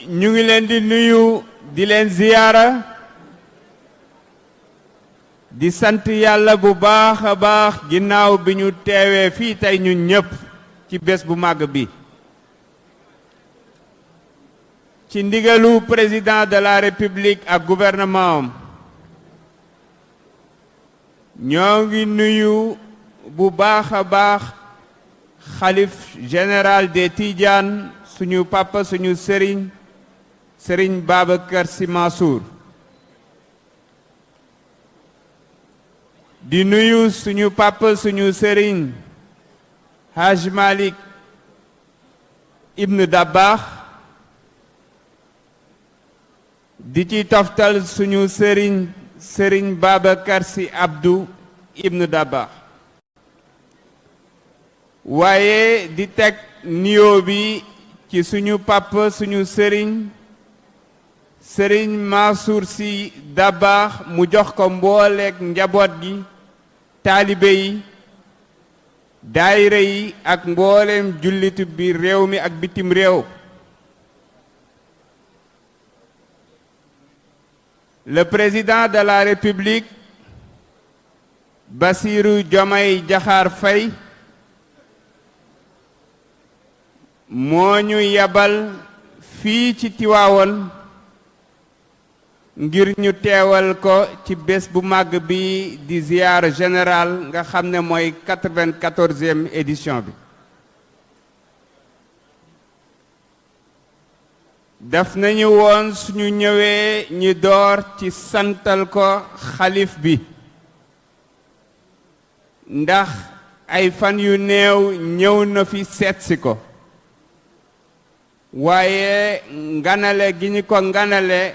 ñu ngi leen di nuyu di leen ziyaara di sant yàlla bu baax a baax ginnaaw bi ñu teewee fii tey ñun ñëpp ci bés bu màgg bi ci ndigalu président de la république ak gouvernement am ñoo ngi nuyu bu baax a baax xalif général des Tidianes suñu papa suñu sëriñ Babacar Sy Mansour di nuyu suñu papa suñu sëriñ Haj Malik Ibn Dabakh di ci toftal suñu sëriñ Babacar Sy Abdou Ibn Dabakh waaye di teg nuyoo bi ci suñu papa suñu sëriñ Mansour Sy Dabakh mu jox ko mbooleek njaboot gi taalibe yi daayira yi ak mbooleem jullitu bi réew mi ak bitim réew le président de la république Bassirou Diomaye Diakhar Faye moo ñu yabal fii ci Tiwaawoon ngir ñu teewal ko ci bés bu màgg bi di ziyaara général nga xam ne mooy 94e édition bi daf nañu woon suñu ñëwee ñi door ci santal ko xalif bi ndax ay fan yu néew ñëw na fi seetsi ko waaye nganale gi ñu ko nganale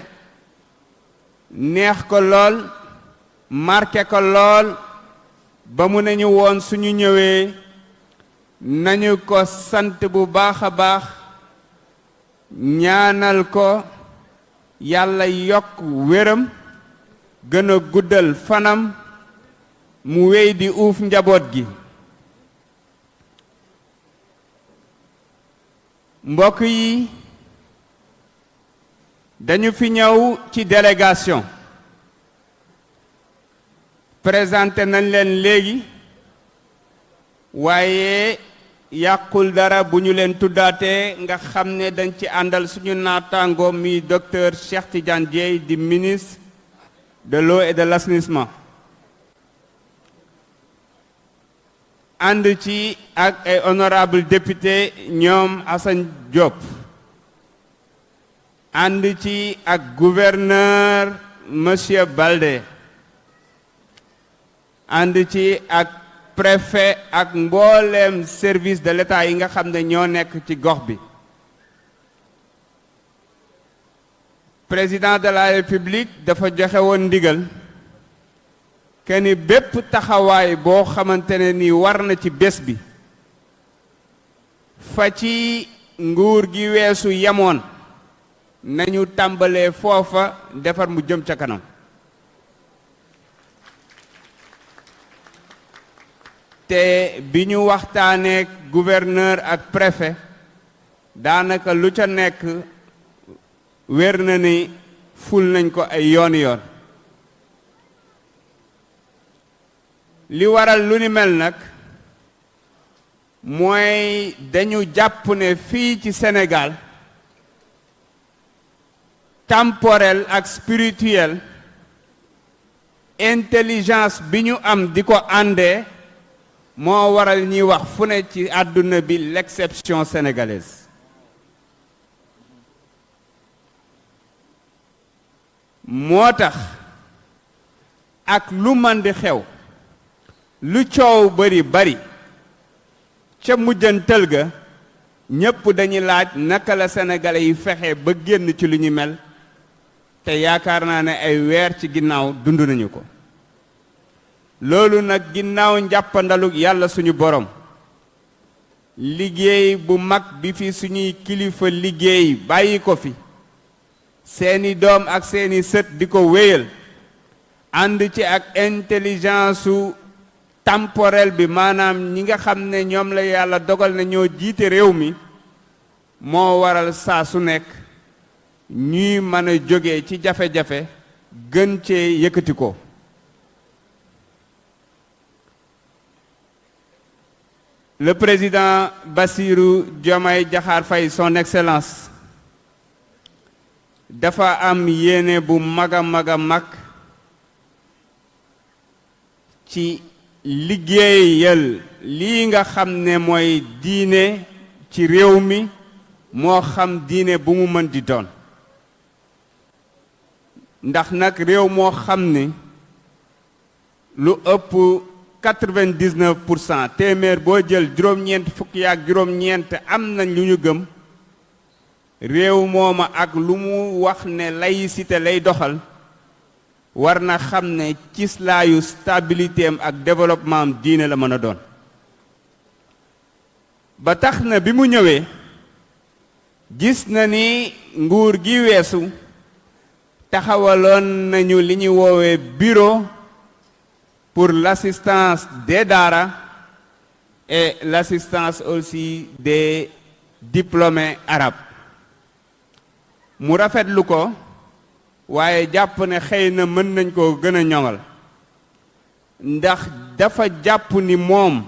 neex ko lool marqué ko lool ba mu nañu woon suñu ñëwee nañu ko sant bu baax a baax ñaanal ko yàlla yokk wéram gën a guddal fanam mu wéy di uuf njaboot gi mbokk yi dañu fi ñëw ci délégation présenté nañ leen léegi waaye yàqul dara bu ñu leen tuddaatee nga xam ne dañ ci àndal suñu naataango mi docteur Cheikh Tidiane Dièye di ministre de l'eau et de l'assainissement ànd ci ak ay honorable député ñoom Assane Diop ànd ci ak gouverneur monsieur Baldé ànd ci ak préfet ak mbooleem service de l'État yi nga xam ne ñoo nekk ci gox bi président de la république dafa joxe woon ndigal keni bépp taxawaay boo xamante ne ni war na ci bés bi fa ci nguur gi weesu yemoon nañu tàmbalee foofa defar mu jëm ca kanam te bi ñu waxtaanee gouverneur ak préfet daanaka lu ca nekk wér na ni ful nañ ko ay yoon li waral lu ni mel nag mooy dañu jàpp ne fii ci Sénégal temporel ak spirituel intelligence bi ñu am di ko àndee moo waral ñuy wax fu ne ci àdduna bi l'exception sénégalaise moo tax ak lu man di xew lu coow bari ca mujjantal ga ñépp dañuy laaj naka la sénégalais yi fexe ba génn ci lu ñu mel te yaakaar naa ne ay weer ci ginnaaw dund nañu ko loolu nag ginnaaw njàppandalu yàlla suñu borom liggéey bu mag bi fi suñuy kilifa liggéey bàyyi ko fi seeni doom ak seeni sët di ko wéyal ànd ci ak intelligence su temporel bi maanaam ñi nga xam ne ñoom la yàlla dogal na ñoo jiite réew mi moo waral saa su nekk ñuy mën a jóge ci jafe-jafe gën cee yëkkati ko. Le président Bassirou Diomaye Diakhar Faye, son excellence, dafa am yéene bu mag a mag ci liggéeyal lii nga xam ne mooy diine ci réew mi, moo xam diine bu mu mën di doon. ndax nag réew moo xam ne lu ëpp 99% téeméer boo jël juróom-ñeent fukki ak juróom-ñeent am nañ lu ñu gëm, réew mooma ak lu mu wax ne laïcité lay doxal, war na xam ne cislaayu stabilité am ak développement am diine la mën a doon. ba tax na bi mu ñëwee gis na ni nguur gi weesu taxawaloon nañu li ñu woowee bureau pour l'assistance des daara et l'assistance aussi des diplômés arabes. mu rafetlu ko, waaye jàpp ne xëy na mën nañ koo gën a ñoŋal, ndax dafa jàpp ni moom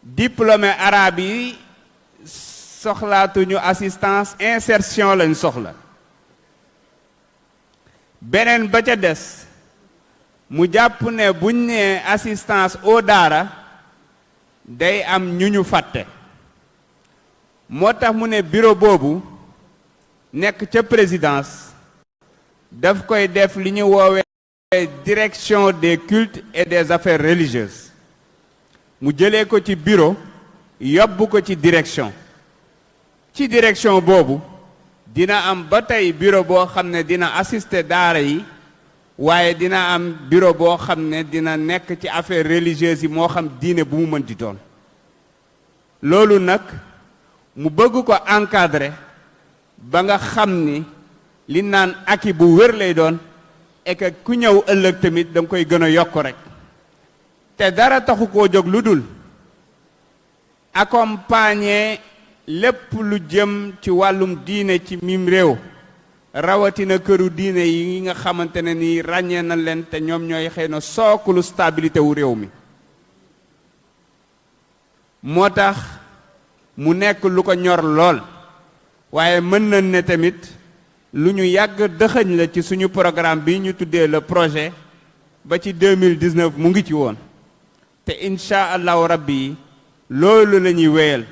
diplômé arabe yi soxlaatuñu assistance, insertion lañ soxla. beneen ba ca des mu jàpp ne buñ nee assistance au daara day am ñu ñu fàtte. moo tax mu ne bureau boobu nekk ca présidence daf koy def li ñu woowee direction des cultes et des affaires religieuses. mu jëlee ko ci bureau yóbbu ko ci direction. ci direction boobu dina am ba tey bureau boo xam ne dina assister daara yi, waaye dina am bureau boo xam ne dina nekk ci affaires religieuses yi, moo xam diine bu mu mën di doon. loolu nag mu bëgg ko encadrer ba nga xam ni li naan aki bu wér lay doon, et que ku ñëw ëllëg tamit da nga koy gën a yokk rek. te dara taxu koo jóg lu dul accompagner lépp lu jëm ci wàllum diine ci mim réew, rawatina këru diine yi nga xamante ne ni ràññee na leen te ñoom ñooy xëy na sookulu stabilité wu réew mi. moo tax mu nekk lu ko ñor lool, waaye mën nañ ne tamit lu ñu yàgg dëxëñ la ci suñu programme bi ñu tuddee le projet, ba ci 2019 mu ngi ci woon. te incha allahu rabbi loolu la ñuy wéyal,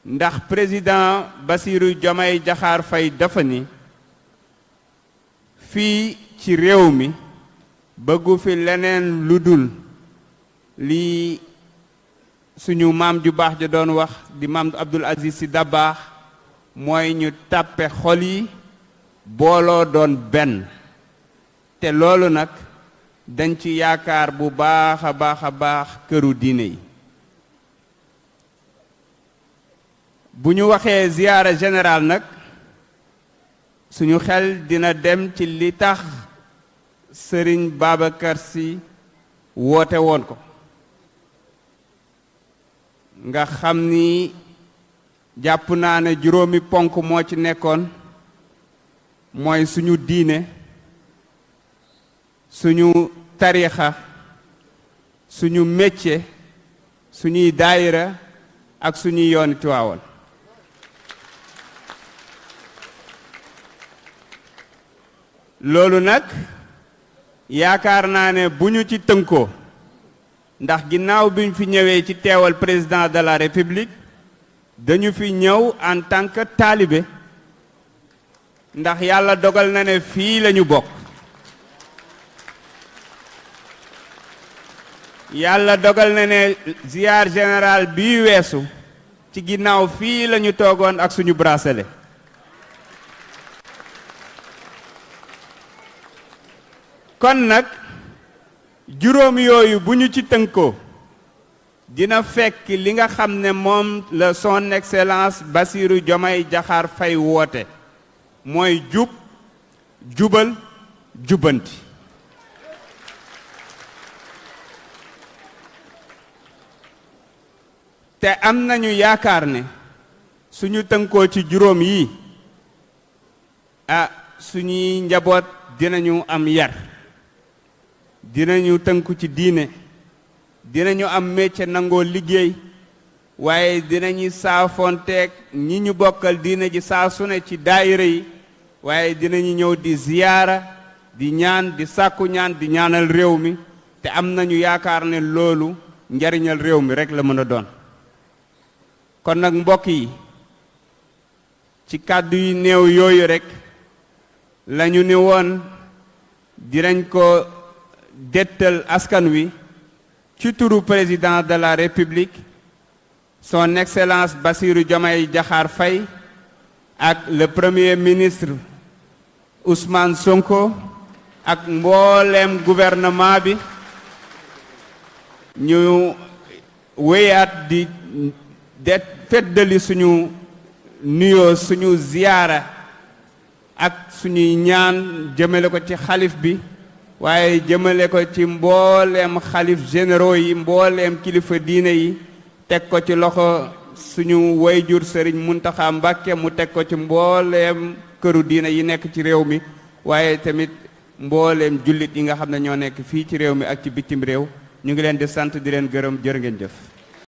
ndax président Bassirou Diomaye Diakhar Faye dafa ni fii ci réew mi bëggu fi leneen lu dul lii suñu maam ju baax ja doon wax di maam Abdoul Aziz Sy Dabakh, mooy ñu tàppe xol yi booloo doon benn. te loolu nag dañ ci yaakaar bu baax a baax këru diine yi. bu ñu waxee ziyaara général nag suñu xel dina dem ci li tax Sëriñ Babacar Sy woote woon ko. nga xam ni jàpp naa ne juróomi ponk moo ci nekkoon, mooy suñu diine, suñu tariixa, suñu métier, suñuy daayira ak suñuy yooni Tiwaawan. loolu nag yaakaar naa ne bu ñu ci tënkoo, ndax ginnaaw bi ñu fi ñëwee ci teewal président de la république, dañu fi ñëw en tant que taalibe, ndax yàlla dogal na ne fii lañu bokk. yàlla dogal na ne ziar général bii weesu ci ginnaaw fii lañu toogoon ak suñu bracelet. kon nag juróom yooyu bu ñu ci tënkoo dina fekk li nga xam ne moom la son excellence Bassirou Diomaye Diakhar Faye woote, mooy jub, jubal, jubbanti. te am nañu yaakaar ne suñu tënkoo ci juróom yi suñuy njaboot dinañu am yar, dinañu tënku ci diine, dinañu am métier nangoo liggéey, waaye dinañu saafonteeg ñi ñu bokkal diine ji saa su ne ci daayira yi, waaye dinañu ñëw di ziyaara, di ñaan, di sàkku ñaan, di ñaanal réew mi, te am nañu yaakaar ne loolu njariñal réew mi rek la mën a doon. kon nag mbokk yi, ci kàddu yi néew yooyu rek lañu ni woon dinañ ko dettal askan wi ci turu président de la République son excellence Bassirou Diomaye Diakhar Faye ak le premier ministre Ousmane Sonko ak mbooleem gouvernement bi, ñu wéyaat di feddali suñu nuyoo, suñu ziyaara ak suñuy ñaan jëmale ko ci xalif bi, waaye jëmale ko ci mbooleem xalif généraux yi, mbooleem kilifa diine yi, teg ko ci loxo suñu wayjur Sëriñ Muntaxa Mbàkke mu teg ko ci mbooleem këru diine yi nekk ci réew mi, waaye tamit mbooleem jullit yi nga xam ne ñoo nekk fii ci réew mi ak ci bitim réew. ñu ngi leen di sant di leen gërëm, jërë ngeen jëf.